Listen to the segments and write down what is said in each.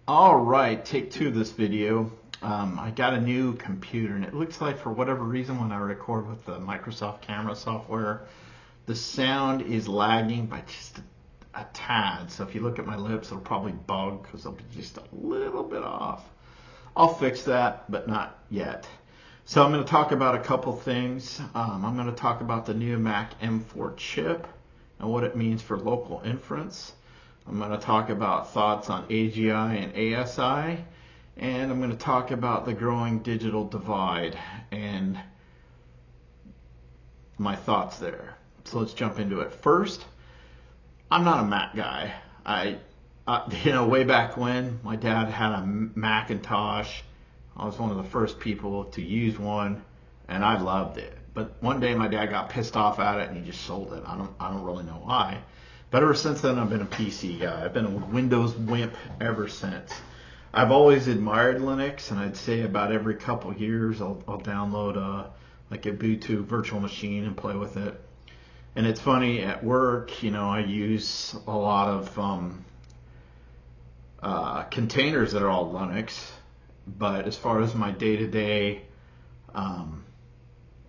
All right, take two of this video. I got a new computer, and it looks like for whatever reason when I record with the Microsoft camera software, the sound is lagging by just a tad. So if you look at my lips, it'll probably bug because they'll be just a little bit off. I'll fix that, but not yet. So I'm going to talk about a couple things. I'm going to talk about the new Mac M4 chip and what it means for local inference. I'm going to talk about thoughts on AGI and ASI, and I'm going to talk about the growing digital divide and my thoughts there. So let's jump into it. First, I'm not a Mac guy. Way back when my dad had a Macintosh, I was one of the first people to use one, and I loved it. But one day my dad got pissed off at it and he just sold it. I don't really know why. But ever since then, I've been a PC guy. I've been a Windows wimp ever since. I've always admired Linux, and I'd say about every couple of years I'll download like a Ubuntu virtual machine and play with it. And it's funny, at work, I use a lot of containers that are all Linux, but as far as my day-to-day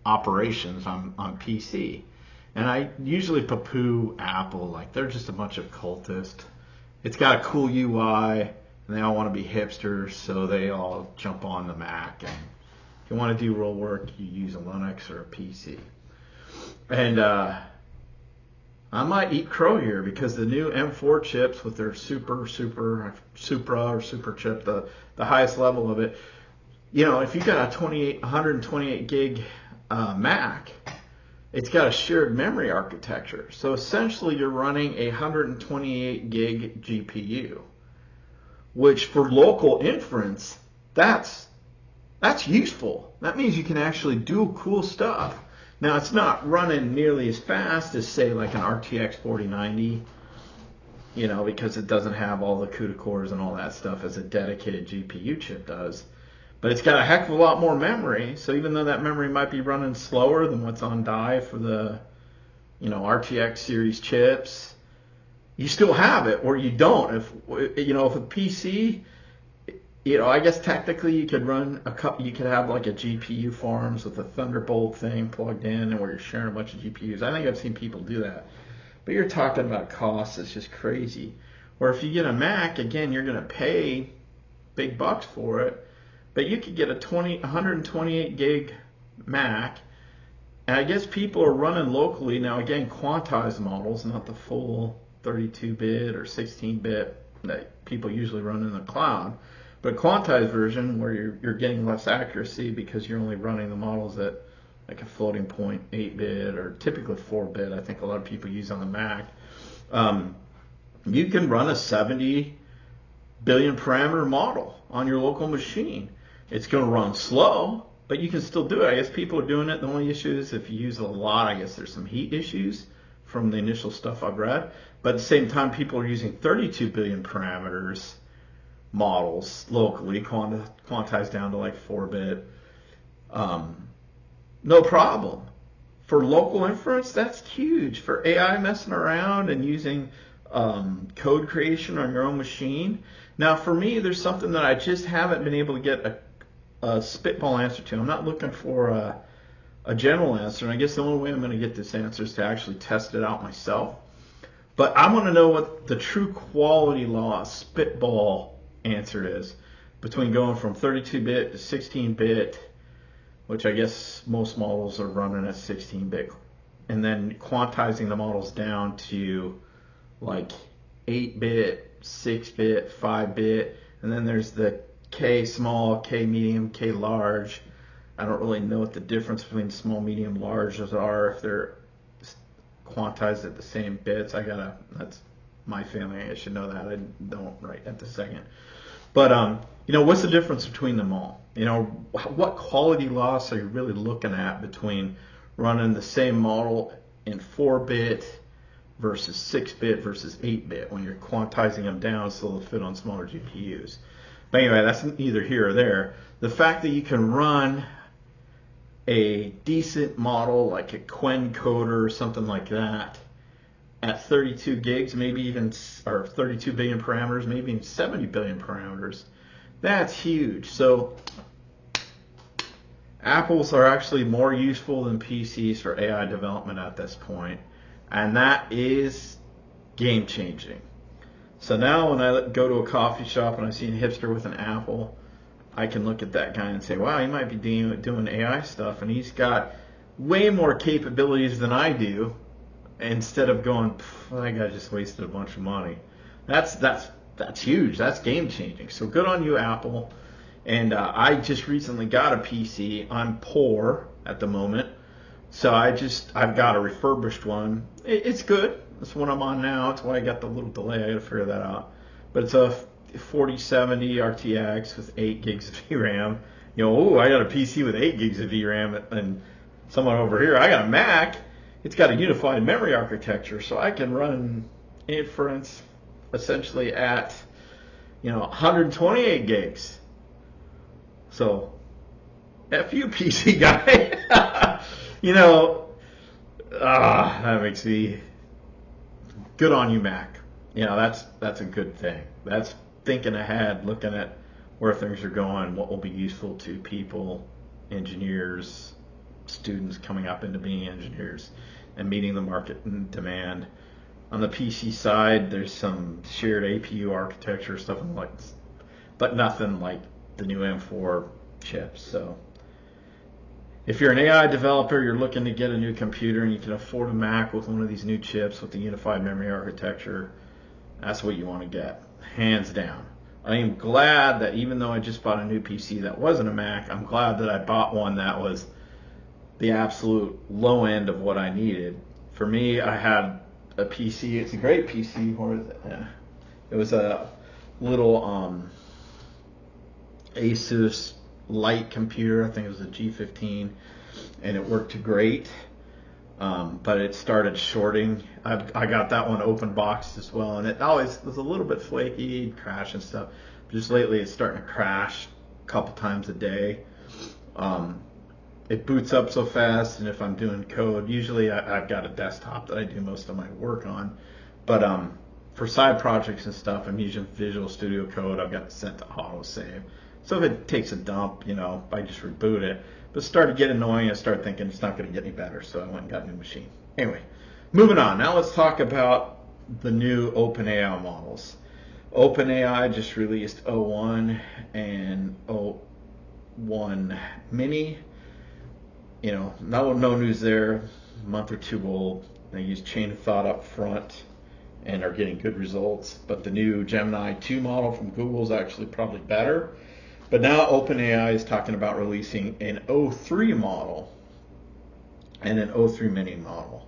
operations, I'm on PC. And I usually poo-poo Apple, like they're just a bunch of cultists. It's got a cool UI, and they all want to be hipsters, so they all jump on the Mac. And if you want to do real work, you use a Linux or a PC. And I might eat crow here because the new M4 chips with their Supra or Super chip, the highest level of it, if you got a 128 gig Mac, it's got a shared memory architecture. So essentially you're running a 128 gig GPU, which for local inference, that's useful. That means you can actually do cool stuff. Now it's not running nearly as fast as say like an RTX 4090, because it doesn't have all the CUDA cores and all that stuff as a dedicated GPU chip does. But it's got a heck of a lot more memory, so even though that memory might be running slower than what's on die for the, RTX series chips, you still have it, or you don't. If a PC, I guess technically you could you could have like a GPU farms with a Thunderbolt thing plugged in, and where you're sharing a bunch of GPUs. I think I've seen people do that, but you're talking about costs. It's just crazy. Or if you get a Mac, again, you're going to pay big bucks for it. But you could get a 128 gig Mac, and I guess people are running locally now. Again, quantized models, not the full 32-bit or 16-bit that people usually run in the cloud, but quantized version where you're getting less accuracy because you're only running the models at like a floating point 8-bit or typically 4-bit. I think a lot of people use on the Mac. You can run a 70 billion parameter model on your local machine. It's going to run slow, but you can still do it. I guess people are doing it. The only issue is if you use it a lot, I guess there's some heat issues from the initial stuff I've read. But at the same time, people are using 32 billion parameters models locally, quantized down to like 4-bit. No problem. For local inference, that's huge. For AI messing around and using code creation on your own machine. Now, for me, there's something that I just haven't been able to get a spitball answer to. I'm not looking for a general answer, and I guess the only way I'm going to get this answer is to actually test it out myself. But I want to know what the true quality law spitball answer is between going from 32-bit to 16-bit, which I guess most models are running at 16-bit, and then quantizing the models down to like 8-bit, 6-bit, 5-bit, and then there's the K small, K medium, K large. I don't really know what the difference between small, medium, larges are if they're quantized at the same bits. That's my family. I should know that. I don't right at the second. But what's the difference between them all? What quality loss are you really looking at between running the same model in 4-bit versus 6-bit versus 8-bit when you're quantizing them down so they'll fit on smaller GPUs? But anyway, that's neither here or there. The fact that you can run a decent model like a Quen coder or something like that at 32 gigs, maybe even, or 32 billion parameters, maybe even 70 billion parameters. That's huge. So Apples are actually more useful than PCs for AI development at this point, and that is game changing. So now when I go to a coffee shop and I see a hipster with an Apple, I can look at that guy and say, wow, he might be doing AI stuff, and he's got way more capabilities than I do, instead of going, that guy just wasted a bunch of money. That's huge. That's game changing. So good on you, Apple. And I just recently got a PC. I'm poor at the moment, so I've got a refurbished one. It's good. That's what I'm on now. That's why I got the little delay. I got to figure that out. But it's a 4070 RTX with 8 gigs of VRAM. I got a PC with 8 gigs of VRAM, and someone over here, I got a Mac. It's got a unified memory architecture, so I can run inference essentially at 128 gigs. So, F you, PC guy. That makes me good on you, Mac. That's a good thing. That's thinking ahead, looking at where things are going, what will be useful to people, engineers, students coming up into being engineers, and meeting the market and demand. On the PC side, there's some shared APU architecture stuff, but nothing like the new M4 chips. So if you're an AI developer, you're looking to get a new computer and you can afford a Mac with one of these new chips with the unified memory architecture, that's what you want to get, hands down. I am glad that even though I just bought a new PC that wasn't a Mac, I'm glad that I bought one that was the absolute low end of what I needed. For me, I had a PC. It's a great PC. Where is it? Yeah. It was a little Asus light computer. I think it was a G15, and it worked great. But it started shorting. I got that one open boxed as well, and it always was a little bit flaky, crash and stuff. But just lately, it's starting to crash a couple times a day. It boots up so fast, and if I'm doing code, usually I've got a desktop that I do most of my work on. But for side projects and stuff, I'm using Visual Studio Code. I've got it set to autosave. So if it takes a dump, I just reboot it. But it started to get annoying. I started thinking it's not going to get any better, so I went and got a new machine. Anyway, moving on. Now let's talk about the new OpenAI models. OpenAI just released O1 and O1 Mini. No news there. A month or two old. They use chain of thought up front and are getting good results. But the new Gemini 2 model from Google is actually probably better. But now OpenAI is talking about releasing an O3 model and an O3 Mini model.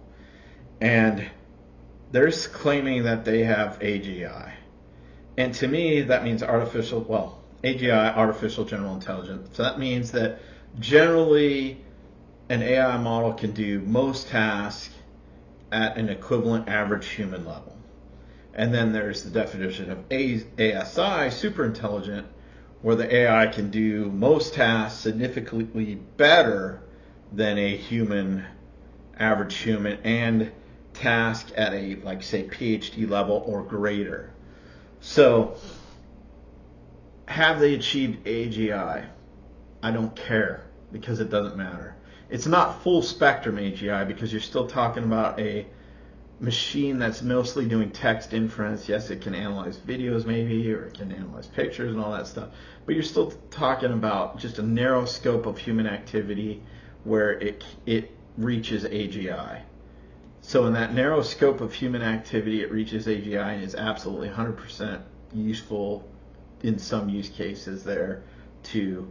And they're claiming that they have AGI. And to me, that means AGI, artificial general intelligence. So that means that generally an AI model can do most tasks at an equivalent average human level. And then there's the definition of ASI, super intelligent, where the AI can do most tasks significantly better than a average human, and task at a, say, PhD level or greater. So, have they achieved AGI? I don't care, because it doesn't matter. It's not full spectrum AGI, because you're still talking about a machine that's mostly doing text inference. Yes, it can analyze videos maybe, or it can analyze pictures and all that stuff, but you're still talking about just a narrow scope of human activity where it reaches AGI. So in that narrow scope of human activity, it reaches AGI and is absolutely 100% useful in some use cases there to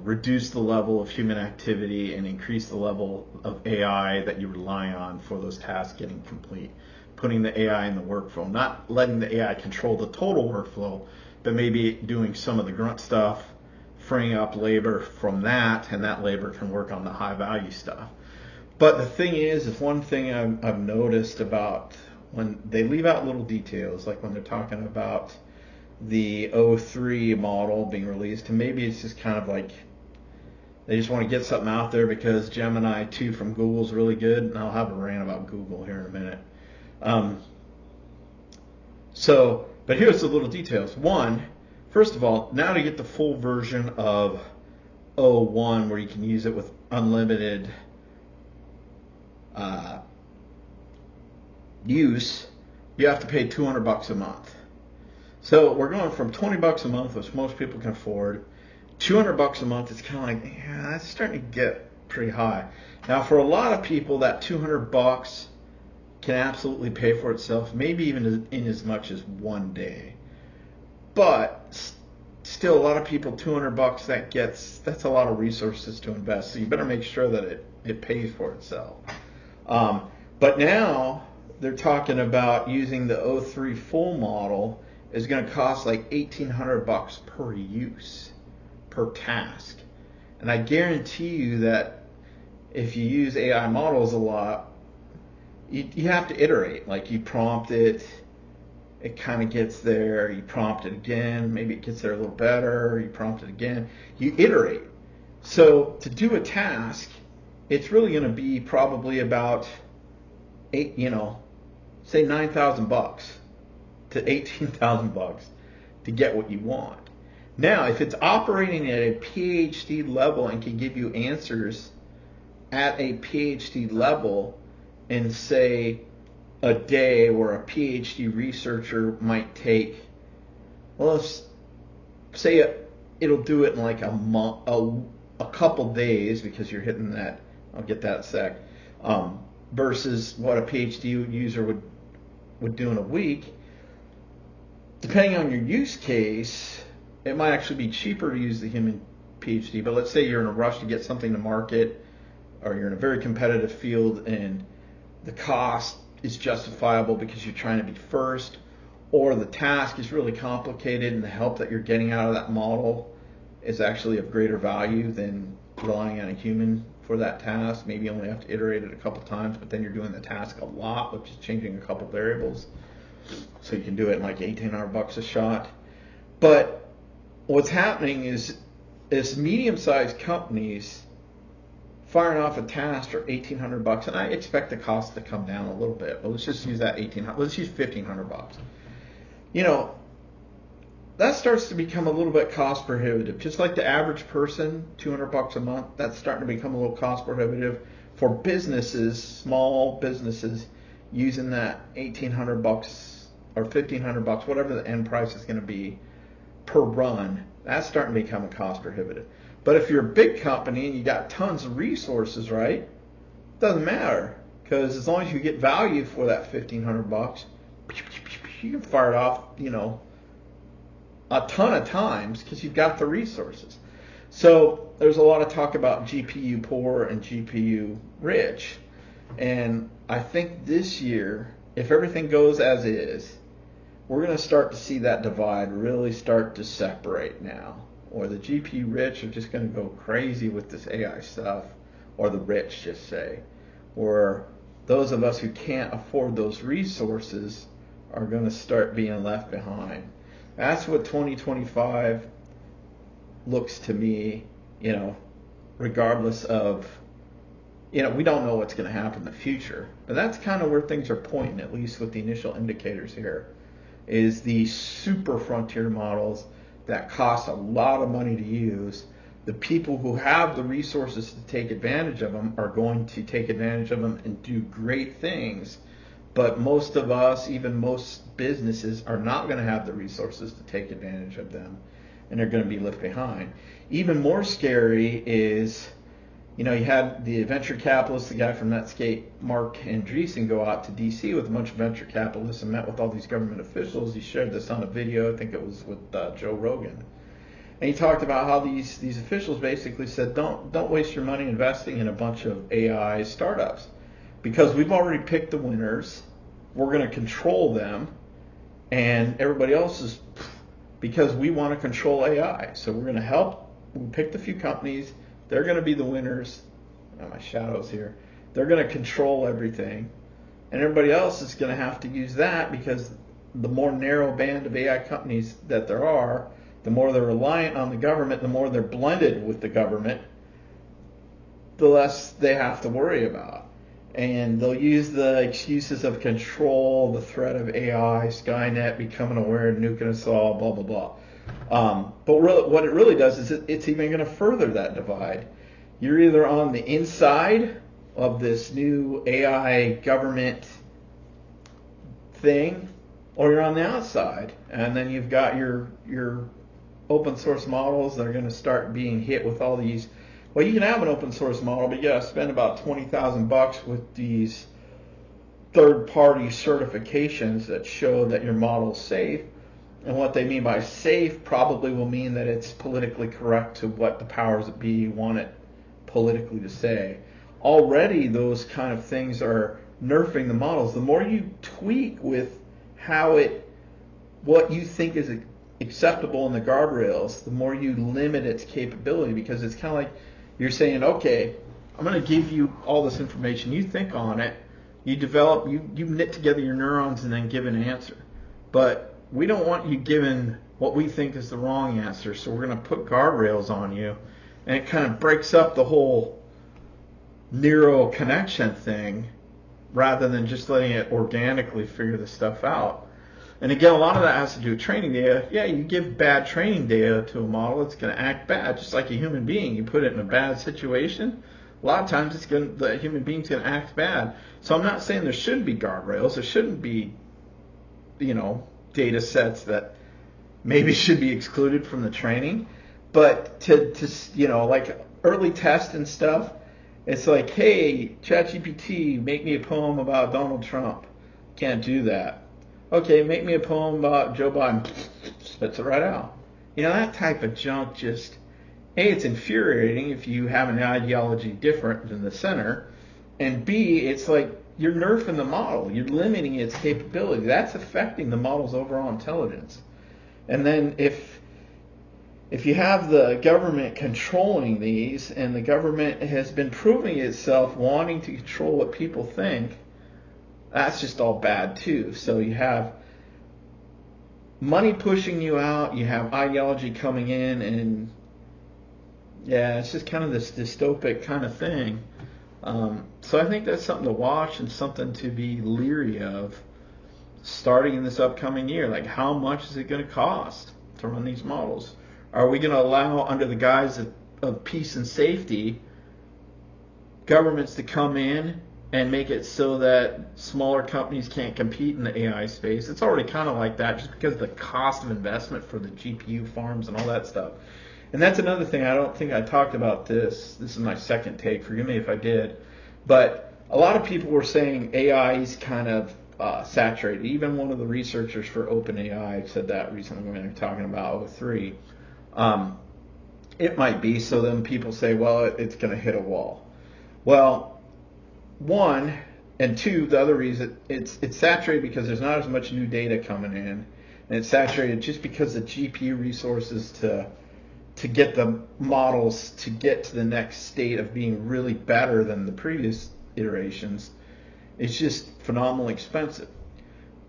reduce the level of human activity and increase the level of AI that you rely on for those tasks getting complete. Putting the AI in the workflow, not letting the AI control the total workflow, but maybe doing some of the grunt stuff, freeing up labor from that, and that labor can work on the high value stuff. But the thing is one thing I've noticed about when they leave out little details, like when they're talking about the O3 model being released, and maybe it's just kind of like they just want to get something out there because Gemini 2 from Google's really good, and I'll have a rant about Google here in a minute. But here's the little details. One, first of all, now to get the full version of O1 where you can use it with unlimited use, you have to pay $200 a month. So we're going from $20 a month, which most people can afford, $200 a month. It's kind of like, yeah, that's starting to get pretty high. Now, for a lot of people, that $200 can absolutely pay for itself, maybe even in as much as one day. But still, a lot of people, $200, that's a lot of resources to invest. So you better make sure that it pays for itself. But now they're talking about using the O3 full model is going to cost like $1,800 per use, per task. And I guarantee you that if you use AI models a lot, you have to iterate. Like you prompt it, it kind of gets there. You prompt it again, maybe it gets there a little better. You prompt it again. You iterate. So to do a task, it's really going to be probably about say $9,000 to $18,000 to get what you want. Now, if it's operating at a PhD level and can give you answers at a PhD level in, say, a day where a PhD researcher might take, well, let's say it'll do it in like a month, a couple days, because you're hitting that, I'll get that in a sec, versus what a PhD user would do in a week. Depending on your use case, it might actually be cheaper to use the human PhD, but let's say you're in a rush to get something to market, or you're in a very competitive field and the cost is justifiable because you're trying to be first, or the task is really complicated and the help that you're getting out of that model is actually of greater value than relying on a human for that task. Maybe you only have to iterate it a couple times, but then you're doing the task a lot, which is changing a couple variables. So you can do it in like $1,800 a shot. But what's happening is medium-sized companies firing off a task for $1,800, and I expect the cost to come down a little bit. But let's just use that $1,800. Let's use $1,500. That starts to become a little bit cost prohibitive. Just like the average person, $200 a month, that's starting to become a little cost prohibitive for businesses, small businesses, using that $1,800 or $1,500, whatever the end price is going to be per run. That's starting to become a cost prohibitive. But if you're a big company and you got tons of resources, right, it doesn't matter, because as long as you get value for that $1,500, you can fire it off, a ton of times because you've got the resources. So there's a lot of talk about GPU poor and GPU rich. And I think this year, if everything goes as is, we're going to start to see that divide really start to separate now. Or the GPU rich are just going to go crazy with this AI stuff, or the rich, just say. Or those of us who can't afford those resources are going to start being left behind. That's what 2025 looks to me, regardless of, we don't know what's going to happen in the future. But that's kind of where things are pointing, at least with the initial indicators here, is these super frontier models that cost a lot of money to use. The people who have the resources to take advantage of them are going to take advantage of them and do great things. But most of us, even most businesses, are not going to have the resources to take advantage of them, and they're going to be left behind. Even more scary is, you had the venture capitalists, the guy from Netscape, Mark Andreessen, go out to D.C. with a bunch of venture capitalists and met with all these government officials. He shared this on a video, I think it was with Joe Rogan. And he talked about how these officials basically said, don't waste your money investing in a bunch of AI startups, because we've already picked the winners. We're going to control them, and everybody else is, because we want to control AI. So we're going to help. We picked a few companies. They're going to be the winners. My shadows here. They're going to control everything, and everybody else is going to have to use that, because the more narrow band of AI companies that there are, the more they're reliant on the government, the more they're blended with the government, the less they have to worry about. and they'll use the excuses of control, the threat of AI, Skynet becoming aware and nuking us all, blah, blah, blah. But really, what it really does is it's even going to further that divide. You're either on the inside of this new AI government thing, or you're on the outside. And then you've got your open source models that are going to start being hit with all these. Well, you can have an open source model, but you got to spend about $20,000 with these third-party certifications that show that your model is safe. And what they mean by safe probably will mean that it's politically correct to what the powers that be want it politically to say. Already, those kind of things are nerfing the models. The more you tweak with what you think is acceptable in the guardrails, the more you limit its capability, because it's kind of like you're saying, okay, I'm going to give you all this information. You think on it. You develop, you knit together your neurons and then give an answer. But we don't want you giving what we think is the wrong answer, so we're going to put guardrails on you. And it kind of breaks up the whole neural connection thing rather than just letting it organically figure the stuff out. And again, a lot of that has to do with training data. Yeah, you give bad training data to a model, it's going to act bad, just like a human being. You put it in a bad situation, a lot of times the human being's going to act bad. So I'm not saying there shouldn't be guardrails. There shouldn't be, data sets that maybe should be excluded from the training. But to like early tests and stuff, it's like, hey, ChatGPT, make me a poem about Donald Trump. Can't do that. Okay, make me a poem about Joe Biden. Spits it right out. That type of junk just, A, it's infuriating if you have an ideology different than the center, and B, it's like you're nerfing the model. You're limiting its capability. That's affecting the model's overall intelligence. And then if you have the government controlling these, and the government has been proving itself wanting to control what people think, that's just all bad too. So you have money pushing you out, you have ideology coming in, and yeah, it's just kind of this dystopic kind of thing. So I think that's something to watch and something to be leery of starting in this upcoming year. Like, how much is it going to cost to run these models? Are we going to allow, under the guise of peace and safety, governments to come in and make it so that smaller companies can't compete in the AI space? It's already kind of like that just because of the cost of investment for the GPU farms and all that stuff. And that's another thing. I don't think I talked about this. This is my second take. Forgive me if I did. But a lot of people were saying AI is kind of saturated. Even one of the researchers for OpenAI said that recently when they were talking about O3. It might be. So then people say, well, it's going to hit a wall. Well, one, and two, the other reason, it's saturated because there's not as much new data coming in. And it's saturated just because the GPU resources to get the models to get to the next state of being really better than the previous iterations, it's just phenomenally expensive.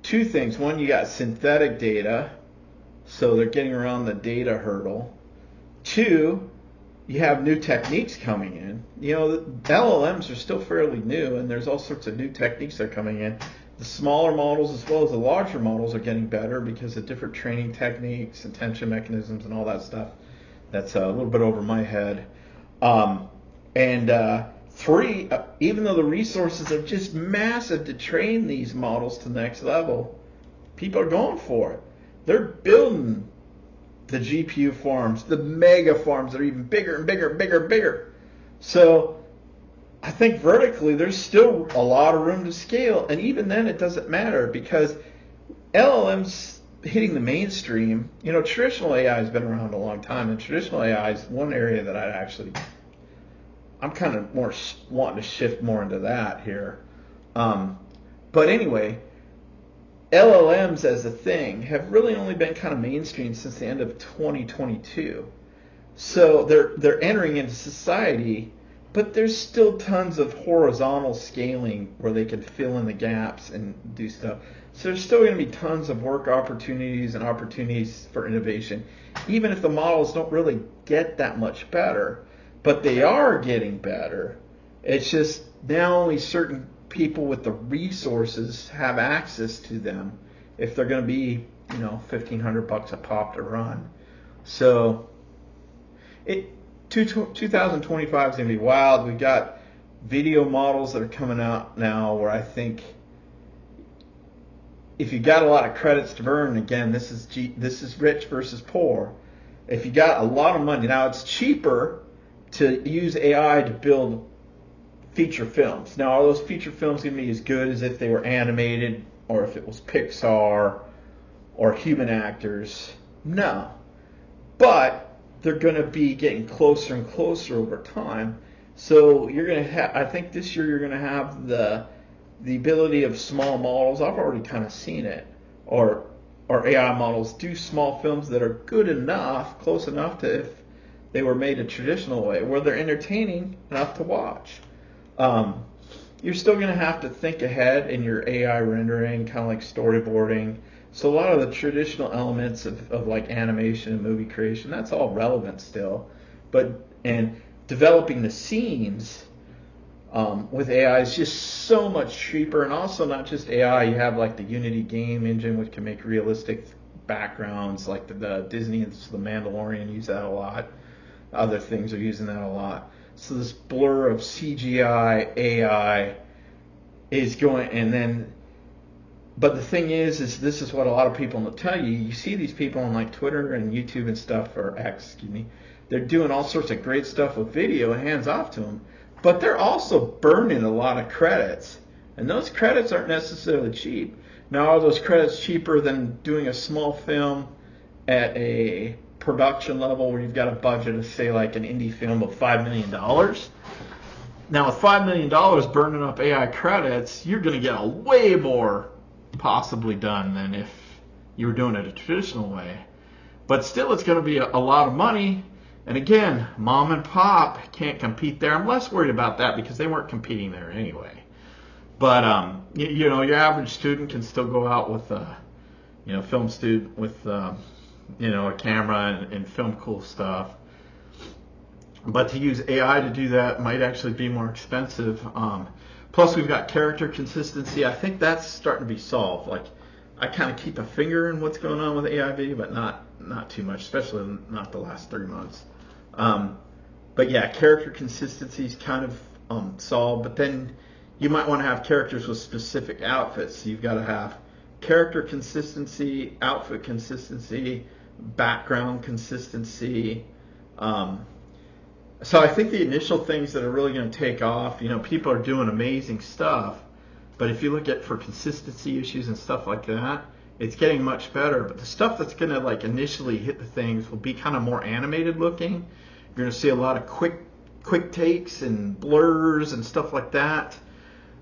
Two things. One, you got synthetic data, so they're getting around the data hurdle. Two, you have new techniques coming in. The LLMs are still fairly new, and there's all sorts of new techniques that are coming in. The smaller models as well as the larger models are getting better because of different training techniques, attention mechanisms, and all that stuff. That's a little bit over my head. Three, even though the resources are just massive to train these models to the next level, people are going for it. They're building the GPU farms, the mega farms that are even bigger and bigger and bigger and bigger. So I think vertically there's still a lot of room to scale. And even then it doesn't matter because LLMs hitting the mainstream, traditional AI has been around a long time, and traditional AI is one area that I'm kind of more wanting to shift more into that here. But anyway, LLMs as a thing have really only been kind of mainstream since the end of 2022. So they're entering into society, but there's still tons of horizontal scaling where they can fill in the gaps and do stuff. So there's still going to be tons of work opportunities and opportunities for innovation, even if the models don't really get that much better. But they are getting better. It's just now only certain people with the resources have access to them if they're going to be, $1,500 a pop to run. So 2025 is going to be wild. We've got video models that are coming out now where I think if you got a lot of credits to burn, again, this is rich versus poor. If you got a lot of money, now it's cheaper to use AI to build feature films. Now, are those feature films going to be as good as if they were animated or if it was Pixar or human actors? No. But they're going to be getting closer and closer over time. So you're going to have, I think this year you're going to have the ability of small models. I've already kind of seen it, or AI models do small films that are good enough, close enough to if they were made a traditional way, where they're entertaining enough to watch. You're still going to have to think ahead in your AI rendering, kind of like storyboarding. So a lot of the traditional elements of like animation and movie creation, that's all relevant still. And developing the scenes with AI is just so much cheaper. And also not just AI, you have like the Unity game engine, which can make realistic backgrounds, like the Disney and The Mandalorian use that a lot. Other things are using that a lot. So this blur of CGI, AI is going, and then, but the thing is this is what a lot of people will tell you. You see these people on like Twitter and YouTube and stuff, or X, excuse me. They're doing all sorts of great stuff with video, hands off to them, but they're also burning a lot of credits, and those credits aren't necessarily cheap. Now, are those credits cheaper than doing a small film at a production level where you've got a budget of, say, like an indie film of $5 million? Now, with $5 million burning up AI credits, you're going to get a way more possibly done than if you were doing it a traditional way. But still, it's going to be a lot of money. And again, mom and pop can't compete there. I'm less worried about that because they weren't competing there anyway. But, your average student can still go out with a, film student with, a camera and film cool stuff. But to use AI to do that might actually be more expensive. Plus, we've got character consistency. I think that's starting to be solved. Like, I kind of keep a finger in what's going on with AI video, but not too much, especially not the last 3 months. But yeah, character consistency is kind of solved. But then you might want to have characters with specific outfits. So you've got to have character consistency, outfit consistency, background consistency. So I think the initial things that are really going to take off, people are doing amazing stuff, but if you look at for consistency issues and stuff like that, it's getting much better. But the stuff that's going to like initially hit the things will be kind of more animated looking. You're going to see a lot of quick takes and blurs and stuff like that,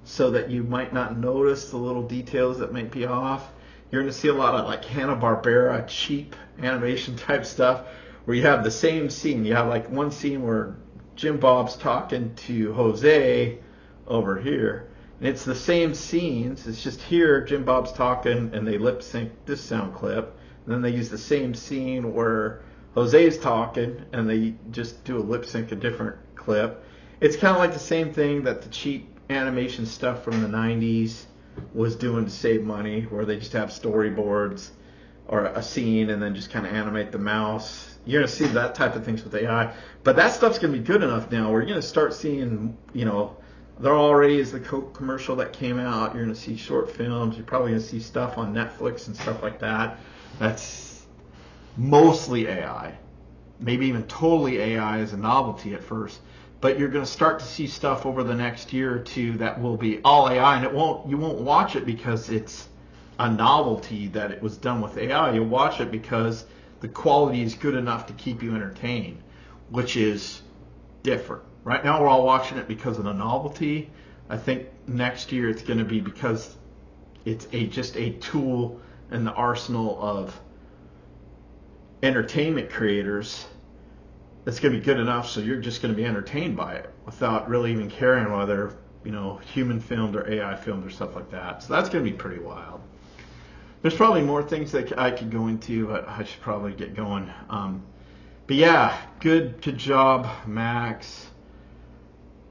so that you might not notice the little details that might be off. You're going to see a lot of like Hanna-Barbera cheap animation type stuff, where you have the same scene. You have like one scene where Jim Bob's talking to Jose over here, and it's the same scenes. It's just here Jim Bob's talking and they lip sync this sound clip, and then they use the same scene where Jose's talking and they just do a lip sync a different clip. It's kind of like the same thing that the cheap animation stuff from the 90s was doing to save money, where they just have storyboards or a scene and then just kind of animate the mouse. You're going to see that type of things with AI. But that stuff's going to be good enough now where you're going to start seeing, there already is the Coke commercial that came out. You're going to see short films. You're probably going to see stuff on Netflix and stuff like that. That's mostly AI. Maybe even totally AI as a novelty at first. But you're going to start to see stuff over the next year or two that will be all AI, and you won't watch it because it's a novelty that it was done with AI. You'll watch it because the quality is good enough to keep you entertained, which is different. Right now we're all watching it because of the novelty. I think next year it's going to be because it's just a tool in the arsenal of entertainment creators that's going to be good enough so you're just going to be entertained by it without really even caring whether, human filmed or AI filmed or stuff like that. So that's going to be pretty wild. There's probably more things that I could go into, but I should probably get going. But yeah, good job, Max.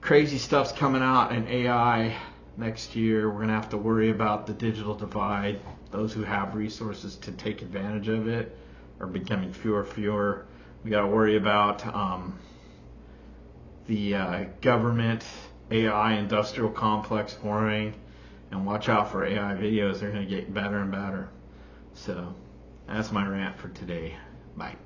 Crazy stuff's coming out in AI. next year. We're going to have to worry about the digital divide. Those who have resources to take advantage of it are becoming fewer. We got to worry about the government AI industrial complex forming, and watch out for AI videos. They're going to get better and better. So that's my rant for today. Bye.